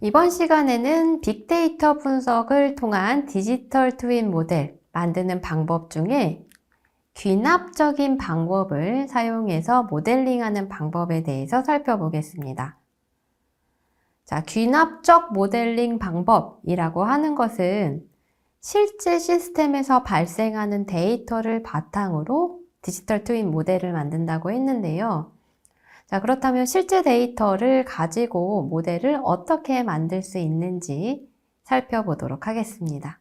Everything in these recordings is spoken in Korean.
이번 시간에는 빅데이터 분석을 통한 디지털 트윈 모델 만드는 방법 중에 귀납적인 방법을 사용해서 모델링하는 방법에 대해서 살펴보겠습니다. 자, 귀납적 모델링 방법이라고 하는 것은 실제 시스템에서 발생하는 데이터를 바탕으로 디지털 트윈 모델을 만든다고 했는데요. 자, 그렇다면 실제 데이터를 가지고 모델을 어떻게 만들 수 있는지 살펴보도록 하겠습니다.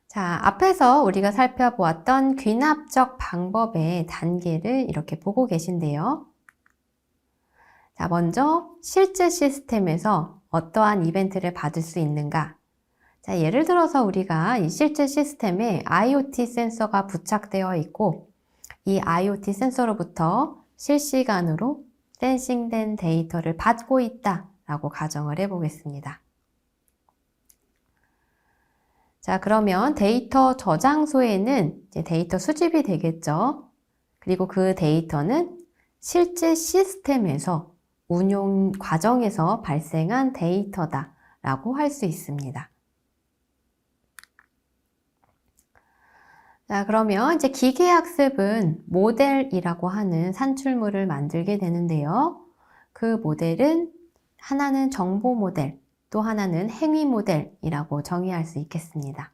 자, 앞에서 우리가 살펴보았던 귀납적 방법의 단계를 이렇게 보고 계신데요. 자, 먼저 실제 시스템에서 어떠한 이벤트를 받을 수 있는가? 자, 예를 들어서 우리가 이 실제 시스템에 IoT 센서가 부착되어 있고 이 IoT 센서로부터 실시간으로 센싱된 데이터를 받고 있다라고 가정을 해보겠습니다. 자, 그러면 데이터 저장소에는 이제 데이터 수집이 되겠죠. 그리고 그 데이터는 실제 시스템에서 운용 과정에서 발생한 데이터다라고 할 수 있습니다. 자, 그러면 이제 기계학습은 모델이라고 하는 산출물을 만들게 되는데요. 그 모델은 하나는 정보 모델, 또 하나는 행위 모델이라고 정의할 수 있겠습니다.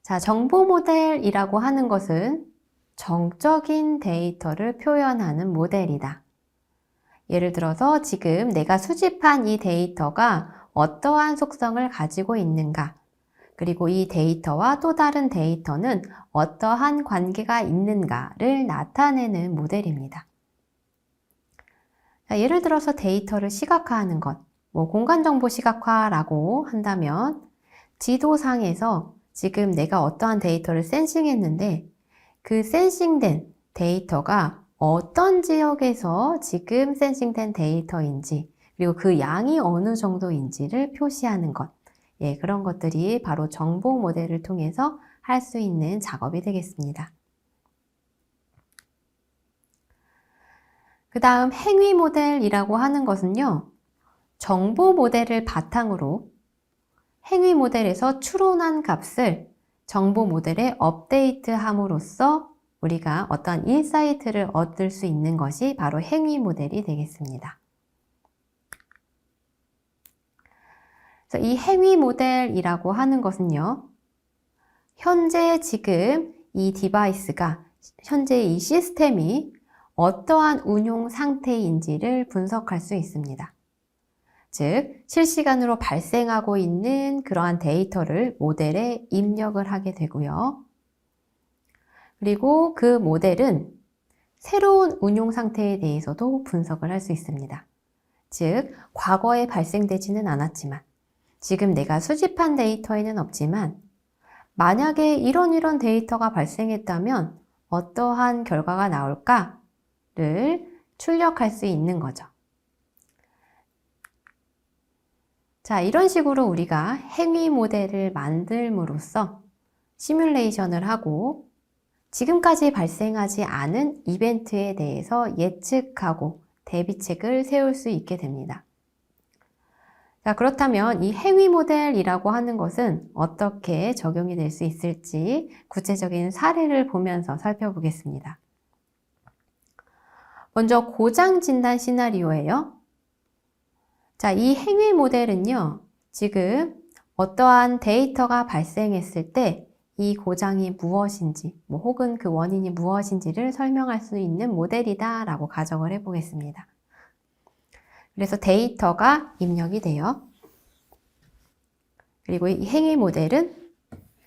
자, 정보 모델이라고 하는 것은 정적인 데이터를 표현하는 모델이다. 예를 들어서 지금 내가 수집한 이 데이터가 어떠한 속성을 가지고 있는가, 그리고 이 데이터와 또 다른 데이터는 어떠한 관계가 있는가를 나타내는 모델입니다. 자, 예를 들어서 데이터를 시각화하는 것, 공간정보 시각화라고 한다면 지도상에서 지금 내가 어떠한 데이터를 센싱했는데 그 센싱된 데이터가 어떤 지역에서 지금 센싱된 데이터인지 그리고 그 양이 어느 정도인지를 표시하는 것. 예, 그런 것들이 바로 정보 모델을 통해서 할 수 있는 작업이 되겠습니다. 그 다음 행위 모델이라고 하는 것은요, 정보 모델을 바탕으로 행위 모델에서 추론한 값을 정보 모델에 업데이트함으로써 우리가 어떤 인사이트를 얻을 수 있는 것이 바로 행위 모델이 되겠습니다. 이 행위 모델이라고 하는 것은요, 현재 지금 이 디바이스가, 현재 이 시스템이 어떠한 운용 상태인지를 분석할 수 있습니다. 즉, 실시간으로 발생하고 있는 그러한 데이터를 모델에 입력을 하게 되고요. 그리고 그 모델은 새로운 운용 상태에 대해서도 분석을 할 수 있습니다. 즉, 과거에 발생되지는 않았지만 지금 내가 수집한 데이터에는 없지만 만약에 이런 데이터가 발생했다면 어떠한 결과가 나올까를 출력할 수 있는 거죠. 자, 이런 식으로 우리가 행위 모델을 만들므로써 시뮬레이션을 하고 지금까지 발생하지 않은 이벤트에 대해서 예측하고 대비책을 세울 수 있게 됩니다. 자, 그렇다면 이 행위 모델이라고 하는 것은 어떻게 적용이 될 수 있을지 구체적인 사례를 보면서 살펴보겠습니다. 먼저 고장 진단 시나리오예요. 자, 이 행위 모델은요, 지금 어떠한 데이터가 발생했을 때 이 고장이 무엇인지, 혹은 그 원인이 무엇인지를 설명할 수 있는 모델이다 라고 가정을 해보겠습니다. 그래서 데이터가 입력이 돼요. 그리고 이 행위 모델은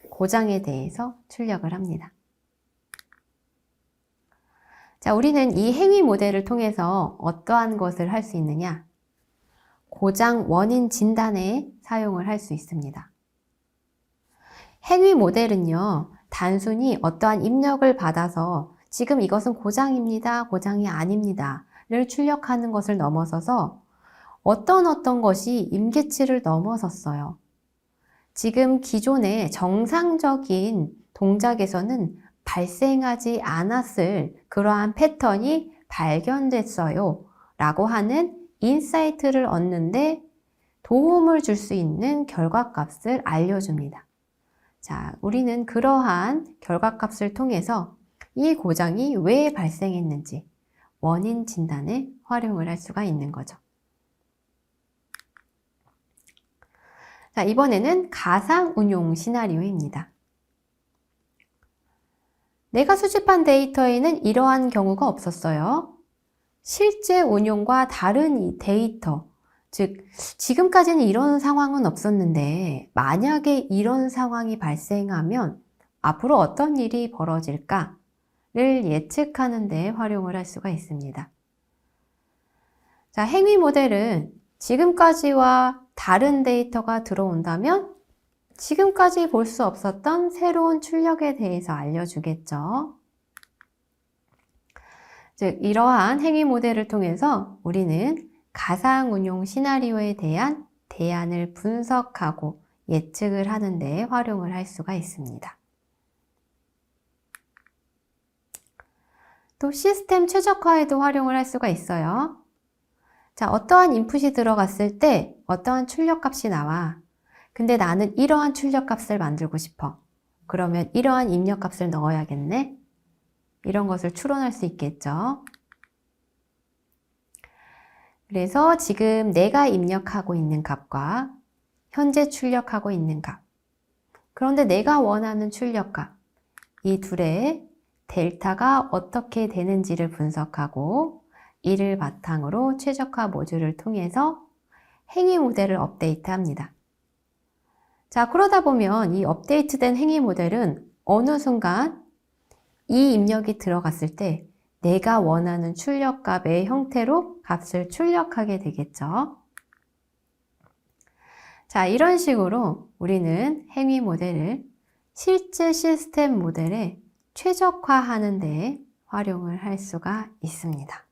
고장에 대해서 출력을 합니다. 자, 우리는 이 행위 모델을 통해서 어떠한 것을 할 수 있느냐? 고장 원인 진단에 사용을 할 수 있습니다. 행위 모델은요, 단순히 어떠한 입력을 받아서 지금 이것은 고장입니다, 고장이 아닙니다 를 출력하는 것을 넘어서서 어떤 것이 임계치를 넘어섰어요. 지금 기존의 정상적인 동작에서는 발생하지 않았을 그러한 패턴이 발견됐어요 라고 하는 인사이트를 얻는데 도움을 줄 수 있는 결과값을 알려줍니다. 자, 우리는 그러한 결과값을 통해서 이 고장이 왜 발생했는지 원인 진단에 활용을 할 수가 있는 거죠. 자, 이번에는 가상 운용 시나리오입니다. 내가 수집한 데이터에는 이러한 경우가 없었어요. 실제 운용과 다른 이 데이터, 즉 지금까지는 이런 상황은 없었는데 만약에 이런 상황이 발생하면 앞으로 어떤 일이 벌어질까를 예측하는 데 활용을 할 수가 있습니다. 자, 행위 모델은 지금까지와 다른 데이터가 들어온다면 지금까지 볼 수 없었던 새로운 출력에 대해서 알려주겠죠. 즉, 이러한 행위 모델을 통해서 우리는 가상 운용 시나리오에 대한 대안을 분석하고 예측을 하는 데 활용을 할 수가 있습니다. 또 시스템 최적화에도 활용을 할 수가 있어요. 자, 어떠한 인풋이 들어갔을 때 어떠한 출력값이 나와. 근데 나는 이러한 출력값을 만들고 싶어. 그러면 이러한 입력값을 넣어야겠네. 이런 것을 추론할 수 있겠죠. 그래서 지금 내가 입력하고 있는 값과 현재 출력하고 있는 값. 그런데 내가 원하는 출력값. 이 둘의 델타가 어떻게 되는지를 분석하고 이를 바탕으로 최적화 모듈을 통해서 행위 모델을 업데이트합니다. 자, 그러다 보면 이 업데이트된 행위 모델은 어느 순간 이 입력이 들어갔을 때 내가 원하는 출력값의 형태로 값을 출력하게 되겠죠. 자, 이런 식으로 우리는 행위 모델을 실제 시스템 모델에 최적화하는 데 활용을 할 수가 있습니다.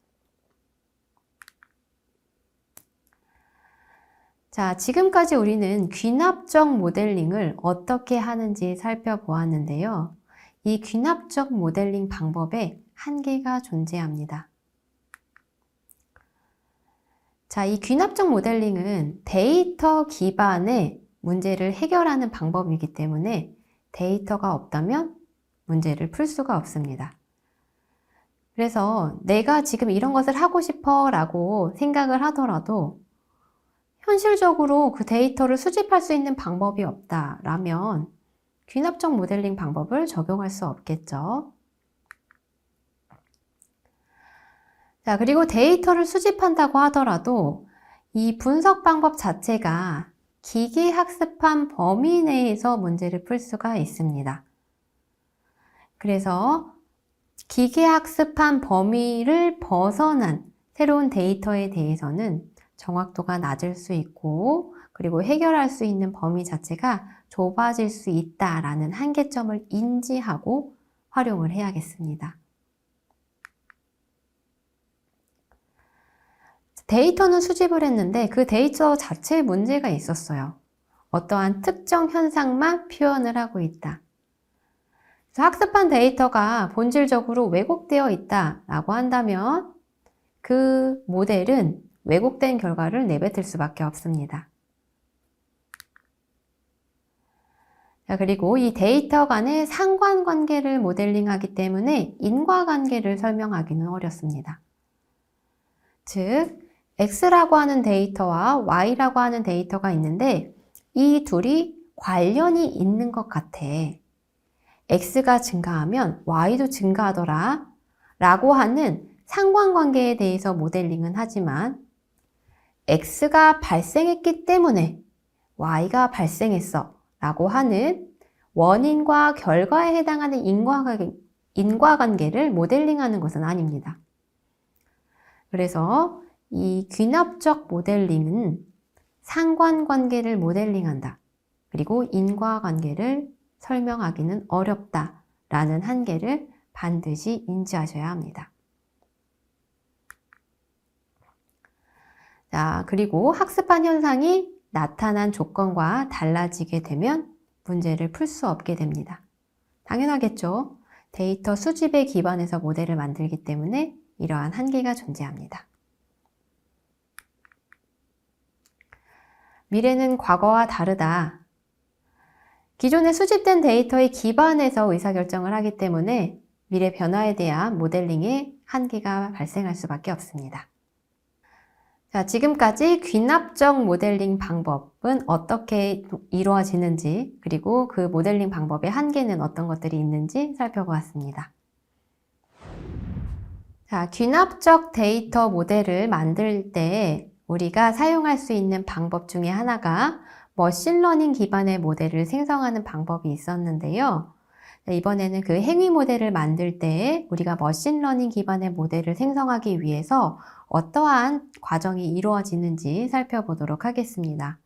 자, 지금까지 우리는 귀납적 모델링을 어떻게 하는지 살펴보았는데요. 이 귀납적 모델링 방법에 한계가 존재합니다. 자, 이 귀납적 모델링은 데이터 기반의 문제를 해결하는 방법이기 때문에 데이터가 없다면 문제를 풀 수가 없습니다. 그래서 내가 지금 이런 것을 하고 싶어 라고 생각을 하더라도 현실적으로 그 데이터를 수집할 수 있는 방법이 없다라면 귀납적 모델링 방법을 적용할 수 없겠죠. 자, 그리고 데이터를 수집한다고 하더라도 이 분석 방법 자체가 기계 학습한 범위 내에서 문제를 풀 수가 있습니다. 그래서 기계 학습한 범위를 벗어난 새로운 데이터에 대해서는 정확도가 낮을 수 있고 그리고 해결할 수 있는 범위 자체가 좁아질 수 있다라는 한계점을 인지하고 활용을 해야겠습니다. 데이터는 수집을 했는데 그 데이터 자체에 문제가 있었어요. 어떠한 특정 현상만 표현을 하고 있다. 그래서 학습한 데이터가 본질적으로 왜곡되어 있다라고 한다면 그 모델은 왜곡된 결과를 내뱉을 수밖에 없습니다. 자, 그리고 이 데이터 간의 상관관계를 모델링하기 때문에 인과관계를 설명하기는 어렵습니다. 즉, X라고 하는 데이터와 Y라고 하는 데이터가 있는데 이 둘이 관련이 있는 것 같아. X가 증가하면 Y도 증가하더라 라고 하는 상관관계에 대해서 모델링은 하지만 X가 발생했기 때문에 Y가 발생했어 라고 하는 원인과 결과에 해당하는 인과관계를 모델링하는 것은 아닙니다. 그래서 이 귀납적 모델링은 상관관계를 모델링한다. 그리고 인과관계를 설명하기는 어렵다라는 한계를 반드시 인지하셔야 합니다. 자, 그리고 학습한 현상이 나타난 조건과 달라지게 되면 문제를 풀 수 없게 됩니다. 당연하겠죠. 데이터 수집에 기반해서 모델을 만들기 때문에 이러한 한계가 존재합니다. 미래는 과거와 다르다. 기존에 수집된 데이터에 기반해서 의사결정을 하기 때문에 미래 변화에 대한 모델링에 한계가 발생할 수밖에 없습니다. 자, 지금까지 귀납적 모델링 방법은 어떻게 이루어지는지, 그리고 그 모델링 방법의 한계는 어떤 것들이 있는지 살펴보았습니다. 자, 귀납적 데이터 모델을 만들 때 우리가 사용할 수 있는 방법 중에 하나가 머신러닝 기반의 모델을 생성하는 방법이 있었는데요. 이번에는 그 행위 모델을 만들 때 우리가 머신러닝 기반의 모델을 생성하기 위해서 어떠한 과정이 이루어지는지 살펴보도록 하겠습니다.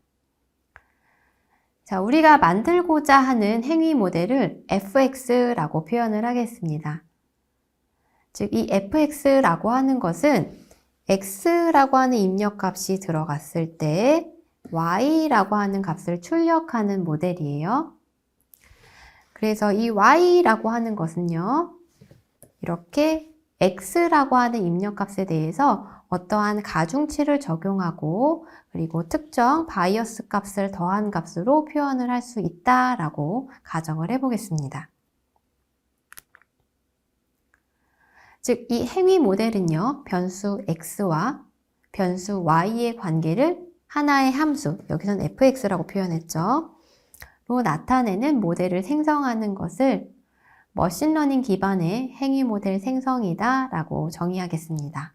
자, 우리가 만들고자 하는 행위 모델을 fx라고 표현을 하겠습니다. 즉, 이 fx라고 하는 것은 x라고 하는 입력값이 들어갔을 때 y라고 하는 값을 출력하는 모델이에요. 그래서 이 y라고 하는 것은요, 이렇게 x라고 하는 입력값에 대해서 어떠한 가중치를 적용하고 그리고 특정 바이어스 값을 더한 값으로 표현을 할 수 있다라고 가정을 해보겠습니다. 즉, 이 행위 모델은요, 변수 x와 변수 y의 관계를 하나의 함수, 여기서는 fx라고 표현했죠, 로 나타내는 모델을 생성하는 것을 머신러닝 기반의 행위 모델 생성이다 라고 정의하겠습니다.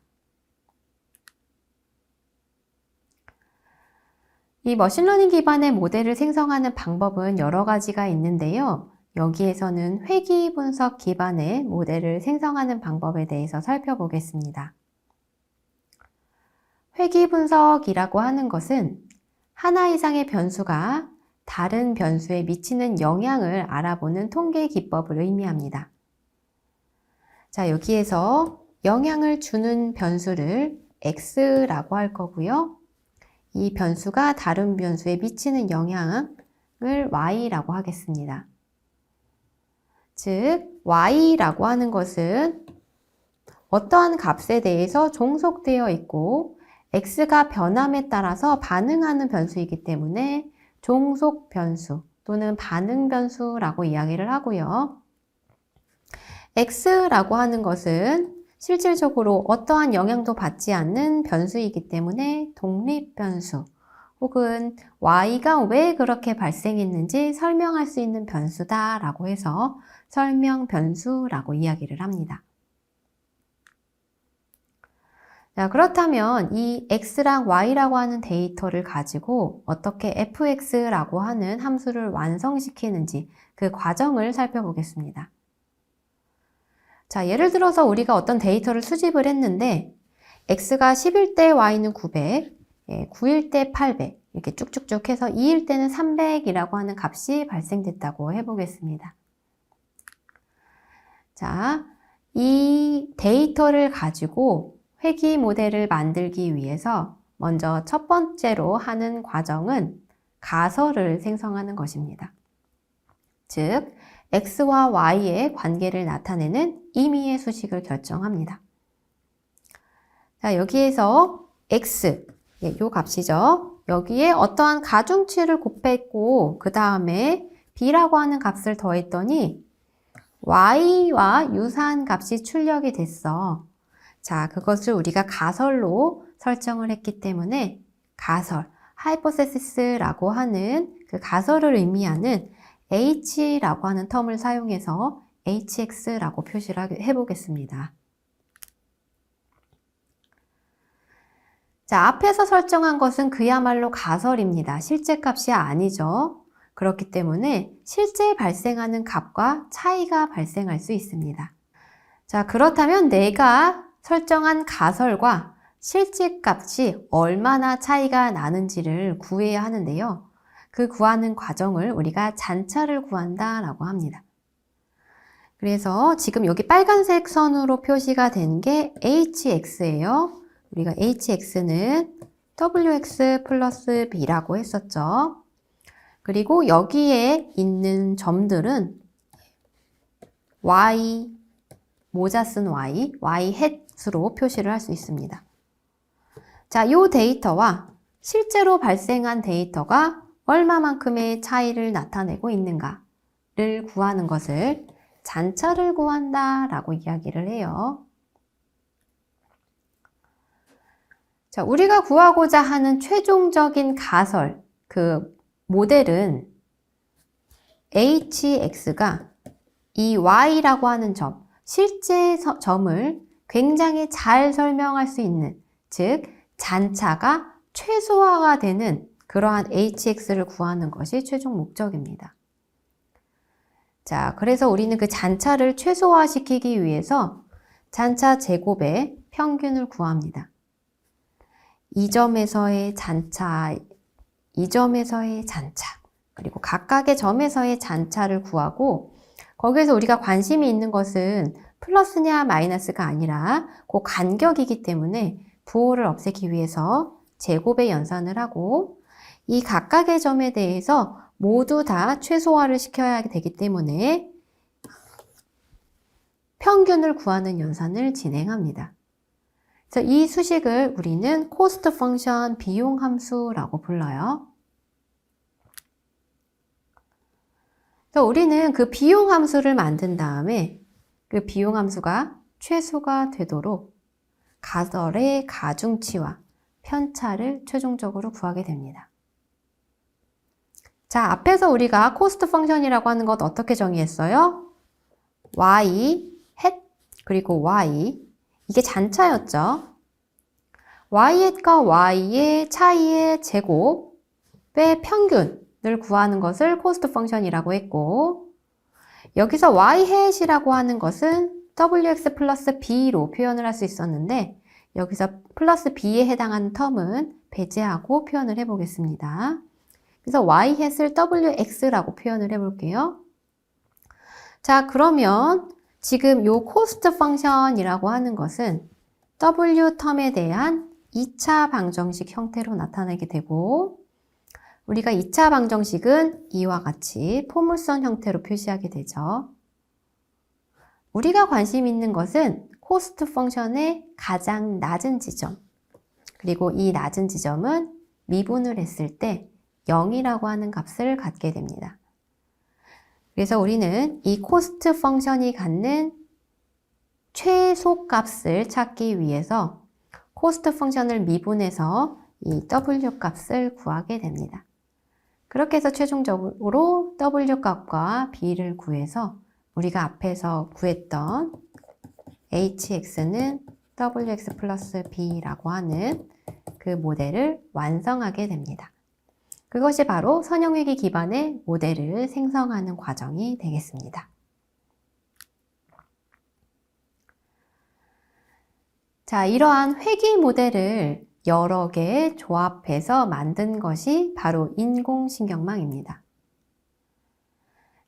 이 머신러닝 기반의 모델을 생성하는 방법은 여러 가지가 있는데요. 여기에서는 회귀 분석 기반의 모델을 생성하는 방법에 대해서 살펴보겠습니다. 회귀 분석이라고 하는 것은 하나 이상의 변수가 다른 변수에 미치는 영향을 알아보는 통계 기법을 의미합니다. 자, 여기에서 영향을 주는 변수를 x라고 할 거고요. 이 변수가 다른 변수에 미치는 영향을 y라고 하겠습니다. 즉, y라고 하는 것은 어떠한 값에 대해서 종속되어 있고 x가 변함에 따라서 반응하는 변수이기 때문에 종속 변수 또는 반응 변수라고 이야기를 하고요. x라고 하는 것은 실질적으로 어떠한 영향도 받지 않는 변수이기 때문에 독립 변수 혹은 y가 왜 그렇게 발생했는지 설명할 수 있는 변수다라고 해서 설명 변수라고 이야기를 합니다. 자, 그렇다면 이 x랑 y라고 하는 데이터를 가지고 어떻게 fx라고 하는 함수를 완성시키는지 그 과정을 살펴보겠습니다. 자, 예를 들어서 우리가 어떤 데이터를 수집을 했는데 x가 10일 때 y는 900, 9일 때 800 이렇게 쭉쭉쭉 해서 2일 때는 300이라고 하는 값이 발생됐다고 해보겠습니다. 자, 이 데이터를 가지고 회귀 모델을 만들기 위해서 먼저 첫 번째로 하는 과정은 가설을 생성하는 것입니다. 즉, x와 y의 관계를 나타내는 임의의 수식을 결정합니다. 자, 여기에서 x, 요 값이죠. 여기에 어떠한 가중치를 곱했고 그 다음에 b라고 하는 값을 더했더니 y와 유사한 값이 출력이 됐어. 자, 그것을 우리가 가설로 설정을 했기 때문에 가설, 하이포테시스라고 하는 그 가설을 의미하는 h라고 하는 텀을 사용해서 hx라고 표시를 해보겠습니다. 자, 앞에서 설정한 것은 그야말로 가설입니다. 실제 값이 아니죠. 그렇기 때문에 실제 발생하는 값과 차이가 발생할 수 있습니다. 자, 그렇다면 내가 설정한 가설과 실제 값이 얼마나 차이가 나는지를 구해야 하는데요. 그 구하는 과정을 우리가 잔차를 구한다라고 합니다. 그래서 지금 여기 빨간색 선으로 표시가 된 게 hx예요. 우리가 hx는 wx 플러스 b라고 했었죠. 그리고 여기에 있는 점들은 y, 모자 쓴 y, y 햇으로 표시를 할 수 있습니다. 자, 이 데이터와 실제로 발생한 데이터가 얼마만큼의 차이를 나타내고 있는가를 구하는 것을 잔차를 구한다 라고 이야기를 해요. 자, 우리가 구하고자 하는 최종적인 가설, 그 모델은 hx가 이 y라고 하는 점, 실제 점을 굉장히 잘 설명할 수 있는, 즉 잔차가 최소화가 되는 그러한 hx를 구하는 것이 최종 목적입니다. 자, 그래서 우리는 그 잔차를 최소화시키기 위해서 잔차 제곱의 평균을 구합니다. 이 점에서의 잔차, 이 점에서의 잔차, 그리고 각각의 점에서의 잔차를 구하고 거기에서 우리가 관심이 있는 것은 플러스냐 마이너스가 아니라 그 간격이기 때문에 부호를 없애기 위해서 제곱의 연산을 하고 이 각각의 점에 대해서 모두 다 최소화를 시켜야 되기 때문에 평균을 구하는 연산을 진행합니다. 그래서 이 수식을 우리는 코스트 펑션 비용 함수라고 불러요. 그래서 우리는 그 비용 함수를 만든 다음에 그 비용 함수가 최소가 되도록 가설의 가중치와 편차를 최종적으로 구하게 됩니다. 자, 앞에서 우리가 코스트 펑션이라고 하는 것 어떻게 정의했어요? y, 햇, 그리고 y. 이게 잔차였죠. y 햇과 y의 차이의 제곱의 평균을 구하는 것을 코스트 펑션이라고 했고, 여기서 y 햇이라고 하는 것은 wx 플러스 b로 표현을 할 수 있었는데, 여기서 플러스 b에 해당하는 텀은 배제하고 표현을 해보겠습니다. 그래서 y 햇을 wx라고 표현을 해볼게요. 자, 그러면 지금 요 코스트 펑션이라고 하는 것은 w 텀에 대한 2차 방정식 형태로 나타나게 되고 우리가 2차 방정식은 이와 같이 포물선 형태로 표시하게 되죠. 우리가 관심 있는 것은 코스트 펑션의 가장 낮은 지점, 그리고 이 낮은 지점은 미분을 했을 때 0이라고 하는 값을 갖게 됩니다. 그래서 우리는 이 코스트 펑션이 갖는 최소값을 찾기 위해서 코스트 펑션을 미분해서 이 w 값을 구하게 됩니다. 그렇게 해서 최종적으로 w 값과 b를 구해서 우리가 앞에서 구했던 hx는 wx 플러스 b라고 하는 그 모델을 완성하게 됩니다. 그것이 바로 선형회귀 기반의 모델을 생성하는 과정이 되겠습니다. 자, 이러한 회귀 모델을 여러 개 조합해서 만든 것이 바로 인공신경망입니다.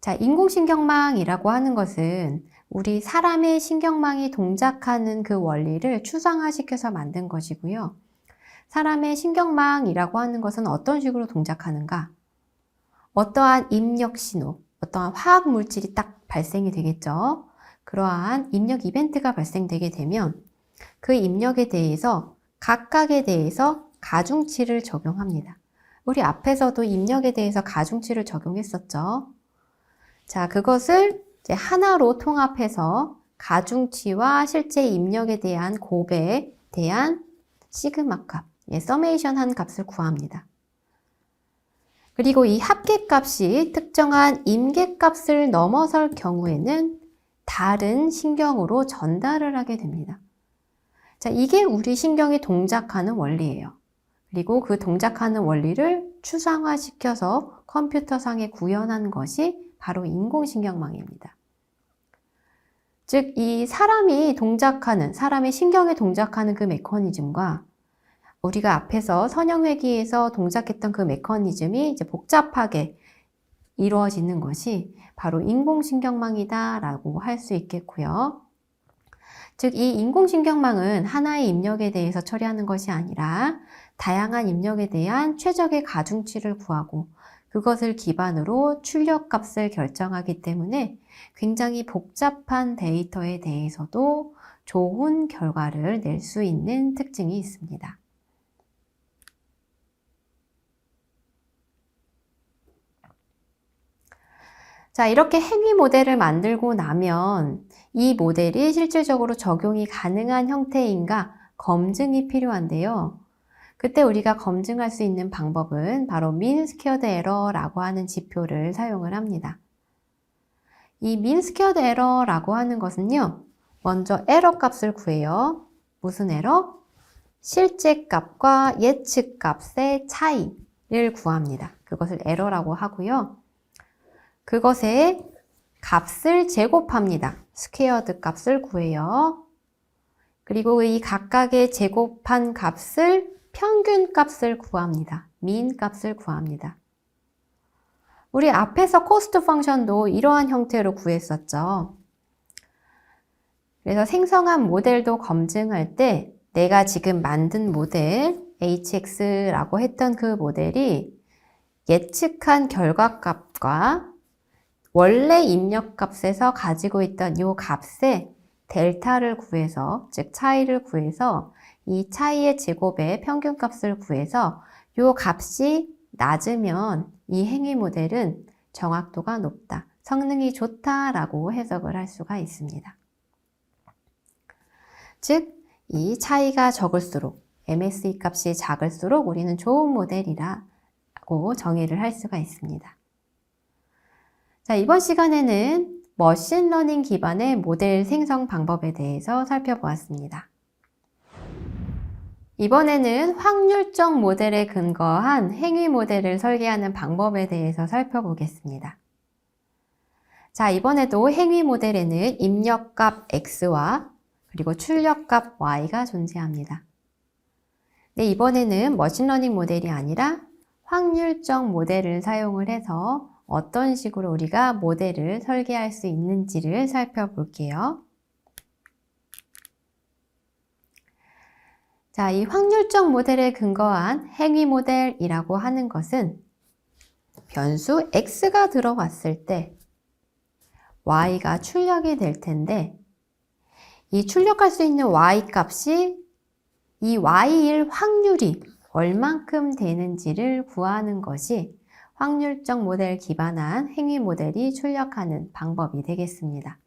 자, 인공신경망이라고 하는 것은 우리 사람의 신경망이 동작하는 그 원리를 추상화시켜서 만든 것이고요. 사람의 신경망이라고 하는 것은 어떤 식으로 동작하는가? 어떠한 입력 신호, 어떠한 화학 물질이 딱 발생이 되겠죠. 그러한 입력 이벤트가 발생되게 되면 그 입력에 대해서 각각에 대해서 가중치를 적용합니다. 우리 앞에서도 입력에 대해서 가중치를 적용했었죠. 자, 그것을 이제 하나로 통합해서 가중치와 실제 입력에 대한 곱에 대한 시그마 값, 서메이션 한 값을 구합니다. 그리고 이 합계값이 특정한 임계값을 넘어설 경우에는 다른 신경으로 전달을 하게 됩니다. 자, 이게 우리 신경이 동작하는 원리예요. 그리고 그 동작하는 원리를 추상화시켜서 컴퓨터상에 구현한 것이 바로 인공신경망입니다. 즉, 이 사람이 동작하는, 사람의 신경에 동작하는 그 메커니즘과 우리가 앞에서 선형회귀에서 동작했던 그 메커니즘이 이제 복잡하게 이루어지는 것이 바로 인공신경망이다라고 할 수 있겠고요. 즉, 이 인공신경망은 하나의 입력에 대해서 처리하는 것이 아니라 다양한 입력에 대한 최적의 가중치를 구하고 그것을 기반으로 출력값을 결정하기 때문에 굉장히 복잡한 데이터에 대해서도 좋은 결과를 낼 수 있는 특징이 있습니다. 자, 이렇게 행위 모델을 만들고 나면 이 모델이 실질적으로 적용이 가능한 형태인가 검증이 필요한데요. 그때 우리가 검증할 수 있는 방법은 바로 mean squared error라고 하는 지표를 사용을 합니다. 이 mean squared error라고 하는 것은요, 먼저 에러 값을 구해요. 무슨 에러? 실제 값과 예측 값의 차이를 구합니다. 그것을 에러라고 하고요. 그것의 값을 제곱합니다. 스퀘어드 값을 구해요. 그리고 이 각각의 제곱한 값을 평균 값을 구합니다. mean 값을 구합니다. 우리 앞에서 코스트 펑션도 이러한 형태로 구했었죠. 그래서 생성한 모델도 검증할 때 내가 지금 만든 모델 hx라고 했던 그 모델이 예측한 결과값과 원래 입력값에서 가지고 있던 이 값의 델타를 구해서, 즉 차이를 구해서 이 차이의 제곱의 평균값을 구해서 이 값이 낮으면 이 행위 모델은 정확도가 높다, 성능이 좋다라고 해석을 할 수가 있습니다. 즉, 이 차이가 적을수록, MSE 값이 작을수록 우리는 좋은 모델이라고 정의를 할 수가 있습니다. 자, 이번 시간에는 머신러닝 기반의 모델 생성 방법에 대해서 살펴보았습니다. 이번에는 확률적 모델에 근거한 행위 모델을 설계하는 방법에 대해서 살펴보겠습니다. 자, 이번에도 행위 모델에는 입력값 x와 그리고 출력값 y가 존재합니다. 네, 이번에는 머신러닝 모델이 아니라 확률적 모델을 사용을 해서 어떤 식으로 우리가 모델을 설계할 수 있는지를 살펴볼게요. 자, 이 확률적 모델에 근거한 행위 모델이라고 하는 것은 변수 x가 들어왔을 때 y가 출력이 될 텐데 이 출력할 수 있는 y 값이 이 y일 확률이 얼만큼 되는지를 구하는 것이 확률적 모델 기반한 행위 모델이 출력하는 방법이 되겠습니다.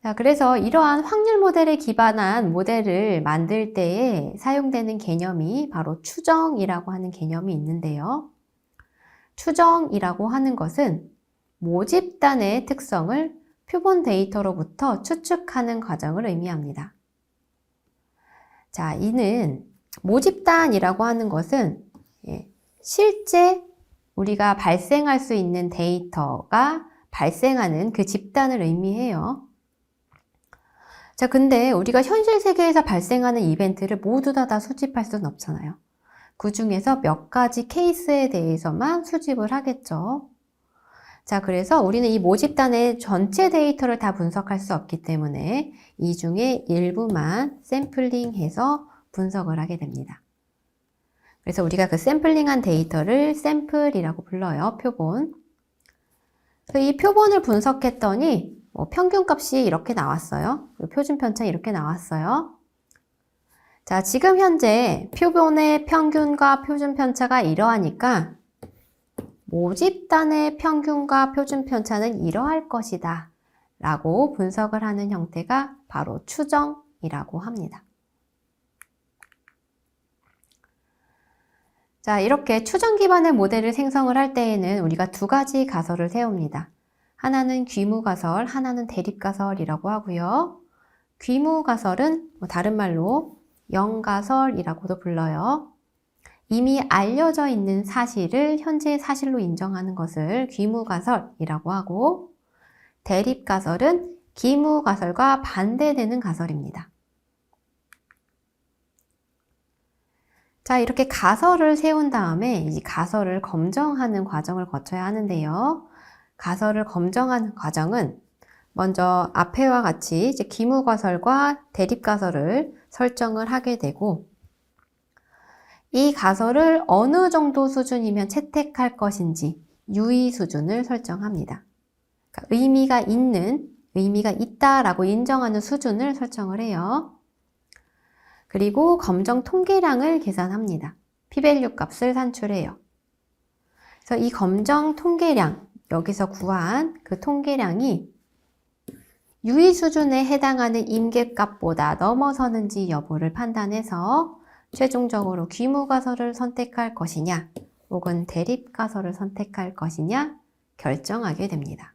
자, 그래서 이러한 확률 모델에 기반한 모델을 만들 때에 사용되는 개념이 바로 추정이라고 하는 개념이 있는데요. 추정이라고 하는 것은 모집단의 특성을 표본 데이터로부터 추측하는 과정을 의미합니다. 자, 이는 모집단이라고 하는 것은 실제 우리가 발생할 수 있는 데이터가 발생하는 그 집단을 의미해요. 자, 근데 우리가 현실 세계에서 발생하는 이벤트를 모두 다 수집할 수는 없잖아요. 그 중에서 몇 가지 케이스에 대해서만 수집을 하겠죠. 자, 그래서 우리는 이 모집단의 전체 데이터를 다 분석할 수 없기 때문에 이 중에 일부만 샘플링해서 분석을 하게 됩니다. 그래서 우리가 그 샘플링한 데이터를 샘플이라고 불러요. 표본. 그래서 이 표본을 분석했더니 평균값이 이렇게 나왔어요. 표준 편차 이렇게 나왔어요. 자, 지금 현재 표본의 평균과 표준 편차가 이러하니까 모집단의 평균과 표준 편차는 이러할 것이다 라고 분석을 하는 형태가 바로 추정이라고 합니다. 자, 이렇게 추정 기반의 모델을 생성을 할 때에는 우리가 두 가지 가설을 세웁니다. 하나는 귀무가설, 하나는 대립가설이라고 하고요. 귀무가설은 다른 말로 영가설이라고도 불러요. 이미 알려져 있는 사실을 현재의 사실로 인정하는 것을 귀무가설이라고 하고, 대립가설은 기무가설과 반대되는 가설입니다. 자, 이렇게 가설을 세운 다음에 이 가설을 검증하는 과정을 거쳐야 하는데요. 가설을 검증하는 과정은 먼저 앞에와 같이 이제 기무가설과 대립가설을 설정을 하게 되고, 이 가설을 어느 정도 수준이면 채택할 것인지 유의 수준을 설정합니다. 그러니까 의미가 있다라고 인정하는 수준을 설정을 해요. 그리고 검정 통계량을 계산합니다. p-value 값을 산출해요. 그래서 이 검정 통계량, 여기서 구한 그 통계량이 유의 수준에 해당하는 임계값보다 넘어서는지 여부를 판단해서 최종적으로 귀무가설을 선택할 것이냐 혹은 대립가설을 선택할 것이냐 결정하게 됩니다.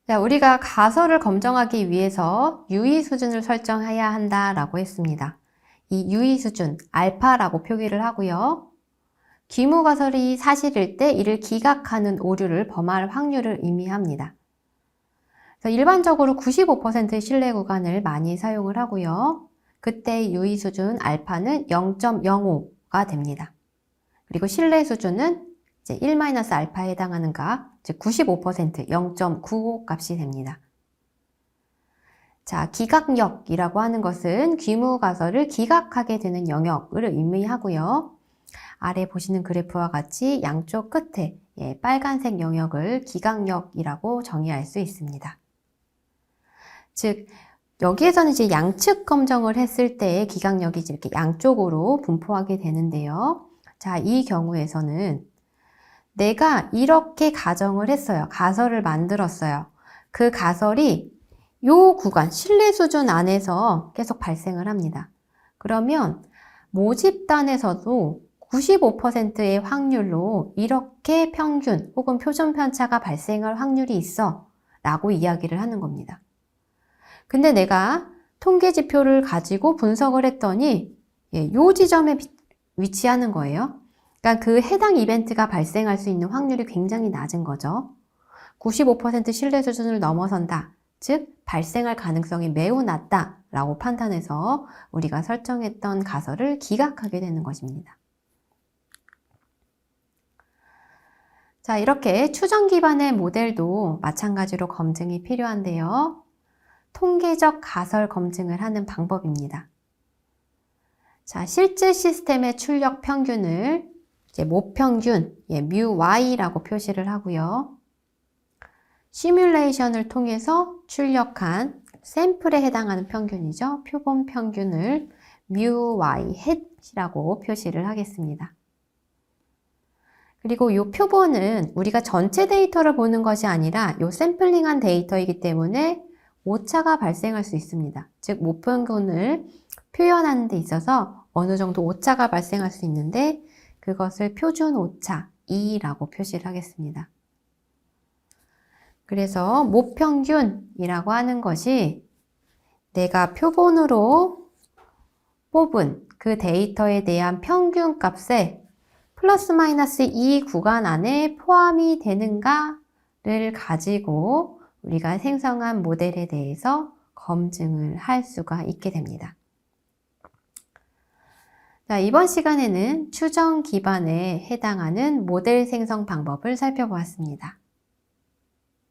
자, 우리가 가설을 검정하기 위해서 유의 수준을 설정해야 한다라고 했습니다. 이 유의 수준, 알파라고 표기를 하고요. 귀무가설이 사실일 때 이를 기각하는 오류를 범할 확률을 의미합니다. 그래서 일반적으로 95%의 신뢰 구간을 많이 사용을 하고요. 그때 유의 수준 알파는 0.05가 됩니다. 그리고 신뢰 수준은 이제 1-알파에 해당하는 값, 즉 95%, 0.95 값이 됩니다. 자, 기각력이라고 하는 것은 귀무가설을 기각하게 되는 영역을 의미하고요. 아래 보시는 그래프와 같이 양쪽 끝에 빨간색 영역을 기각력이라고 정의할 수 있습니다. 즉, 여기에서는 이제 양측 검정을 했을 때 기각력이 이렇게 양쪽으로 분포하게 되는데요. 자, 이 경우에서는 내가 이렇게 가정을 했어요. 가설을 만들었어요. 그 가설이 요 구간, 신뢰 수준 안에서 계속 발생을 합니다. 그러면 모집단에서도 95%의 확률로 이렇게 평균 혹은 표준 편차가 발생할 확률이 있어 라고 이야기를 하는 겁니다. 근데 내가 통계 지표를 가지고 분석을 했더니 요 지점에 위치하는 거예요. 그러니까 그 해당 이벤트가 발생할 수 있는 확률이 굉장히 낮은 거죠. 95% 신뢰 수준을 넘어선다. 즉 발생할 가능성이 매우 낮다라고 판단해서 우리가 설정했던 가설을 기각하게 되는 것입니다. 자, 이렇게 추정 기반의 모델도 마찬가지로 검증이 필요한데요. 통계적 가설 검증을 하는 방법입니다. 자, 실제 시스템의 출력 평균을 이제 모평균, μy라고 표시를 하고요. 시뮬레이션을 통해서 출력한 샘플에 해당하는 평균이죠. 표본 평균을 μy hat이라고 표시를 하겠습니다. 그리고 이 표본은 우리가 전체 데이터를 보는 것이 아니라 이 샘플링한 데이터이기 때문에 오차가 발생할 수 있습니다. 즉 모평균을 표현하는 데 있어서 어느 정도 오차가 발생할 수 있는데 그것을 표준 오차 2라고 표시를 하겠습니다. 그래서 모평균이라고 하는 것이 내가 표본으로 뽑은 그 데이터에 대한 평균 값에 플러스 마이너스 2 구간 안에 포함이 되는가를 가지고 우리가 생성한 모델에 대해서 검증을 할 수가 있게 됩니다. 자, 이번 시간에는 추정 기반에 해당하는 모델 생성 방법을 살펴보았습니다.